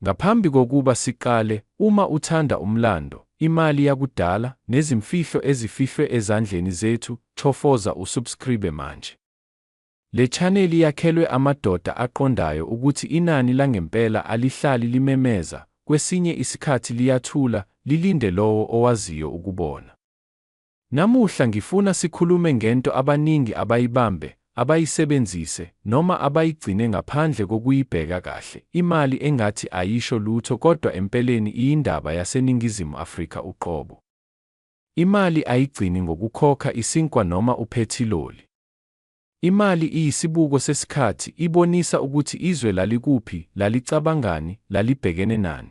Ngaphambi kokuba siqale, uma uthanda umlando, imali yakudala nezimfihlo ezifihlwe ezandleni zethu, chofoza usubscribe manje. Le channel yakhelwe amadoda aqondayo ukuthi inani langempela alihlali limemeza, kwesinye isikhathi liyathula, lilinde lowo owaziyo ukubona. Namuhla ngifuna sikhulume ngento abaningi abayibambe, abayisebenzise, noma abayigcine ngaphandle kokuyibheka kahle, imali engathi ayisho lutho kodwa empeleni iyindaba yaseNingizimu Afrika uqobo. Imali ayigcini ngokukhokha isinkwa noma uphethiloli. Imali iyisibuko sesikhathi, ibonisa ukuthi izwe lalikuphi, lalicabangani, lalibhekene nani.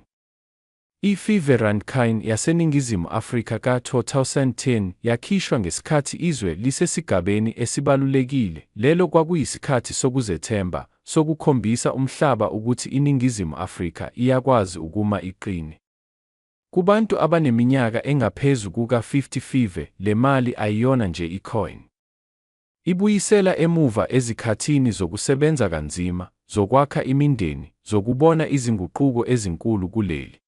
I-Viverantkine yaseNingizimu Afrika ka-2010 yakhishwa ngesikhathi izwe lisesigabeni esibalulekile. Lelo kwakuyisikhathi sokuzethemba, sokukhombisa umhlaba ukuthi iNingizimu Afrika iyakwazi ukuma iqine. Kubantu abaneminyaka engaphezu kuka-50, le mali ayiyona nje icoin. Ibuyisela emuva ezikhathini zokusebenza kanzima, zokwakha imindeni, zokubona izinguquko ezinkulu kuleli.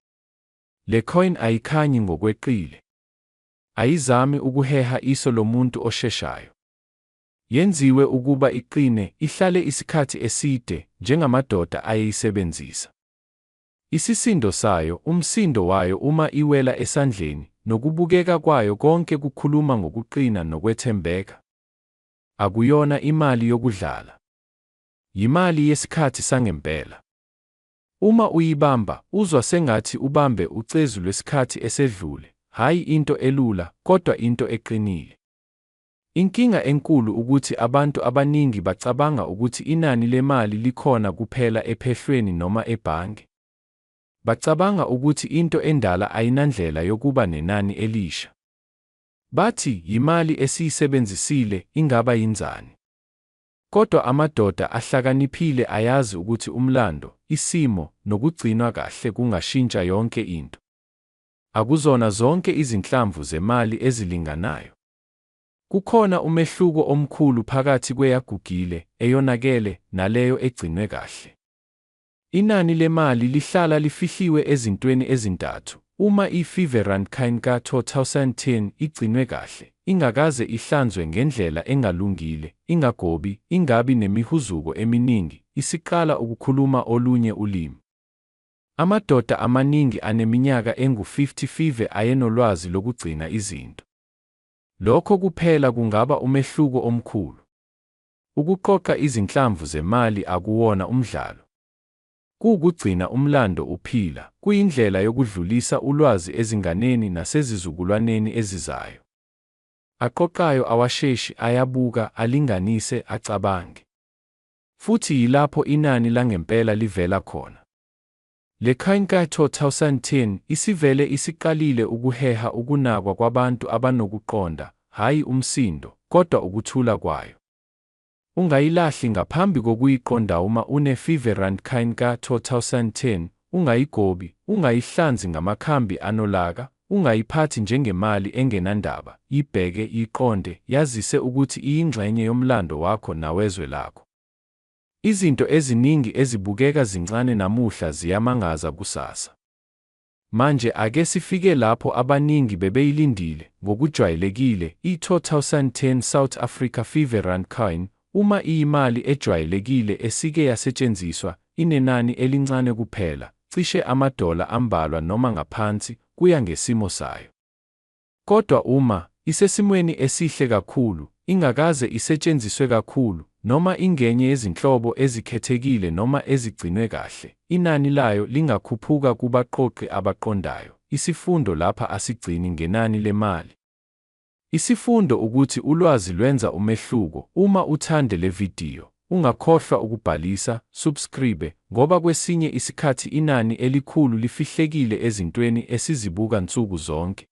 Le coin ayikhanyi ngokweqile. Ayizami ukuheha iso lomuntu osheshayo. Yenziwe ukuba iqine, ihlale isikhathi eside, njengamadoda ayeyisebenzisa. Isisindo sayo, umsindo wayo uma iwela esandleni, nokubukeka kwayo konke kukhuluma ngokuqina nokwethembeka. Akuyona imali yokudlala. Yimali yesikhathi sangempela. Uma uyibamba, uzwa sengathi ubambe ucezu lwesikhathi esedlule, hayi into elula, kodwa into eqinile. Inkinga enkulu ukuthi abantu abaningi bacabanga ukuthi inani lemali likhona kuphela ephehlweni noma ebhange. Bacabanga ukuthi into endala ayinandlela yokuba nenani elisha. Bathi yimali esiyisebenzisile, ingaba yinzani. Kodwa amadoda ahlakaniphile ayazi ukuthi umlando, isimo, nokugcinwa kahle kungashintsha yonke into. Akuzona zonke izinhlamvu zemali ezilinganayo. Kukhona umehluko omkhulu phakathi kweyagugile, eyonakele, naleyo egcinwe kahle. Inani lemali lihlala lifihliwe ezintweni ezintathu. Uma i-Viverantkine ka-2010 igcinwe kahle, ingakaze ihlanzwe ngendlela engalungile, ingagobi, ingabi nemihuzuko eminingi, isiqala ukukhuluma olunye ulimi. Amadoda amaningi aneminyaka engu-50 ayenolwazi lokugcina izinto. Lokho kuphela kungaba umehluko omkhulu. Ukuqoqa izinhlamvu zemali akuwona umdlalo. Kugcina umlando uphila, kuyindlela yokudlulisa ulwazi ezinganeni nasezizukulwaneni ezizayo. Aqoqayo awasheshi, ayabuka, alinganise, acabange. Futhi yilapho inani langempela livela khona. Le coin ka-2010 isivele isiqalile ukuheha ukunakwa kwabantu abanokuqonda, hayi umsindo, kodwa ukuthula kwayo. Ungayilahli ngaphambi kokuyiqonda. Uma une-Viverantkine ka-2010, ungayigobi, ungayihlanzi ngamakhambi anolaka, ungayiphathi njengemali engenandaba, yibheke, yiqonde, yazise ukuthi iyingxenye yomlando wakho nawezwe lakho. Izinto eziningi ezibukeka zincane namuhla ziyamangaza kusasa. Manje ake sifike lapho abaningi bebeyilindile, ngokujwayelekile, i-2010 South Africa Viverantkine, uma iyimali ejwayelekile esike yasetshenziswa, inenani elincane kuphela, cishe amadola ambalwa noma ngaphansi, kuya ngesimo sayo. Kodwa uma isesimweni esihle kakhulu, ingakaze isetshenziswe kakhulu, noma ingenye yezinhlobo ezikhethekile noma ezigcinwe kahle, inani layo lingakhuphuka kubaqoqi abaqondayo. Isifundo lapha asigcini ngenani lemali. Isifundo ukuthi ulwazi lwenza umehluko. Uma uthande le video, ungakhohlwa ukubhalisa, subscribe, ngoba kwesinye isikhathi inani elikhulu lifihlekile ezintweni esizibuka nsuku zonke.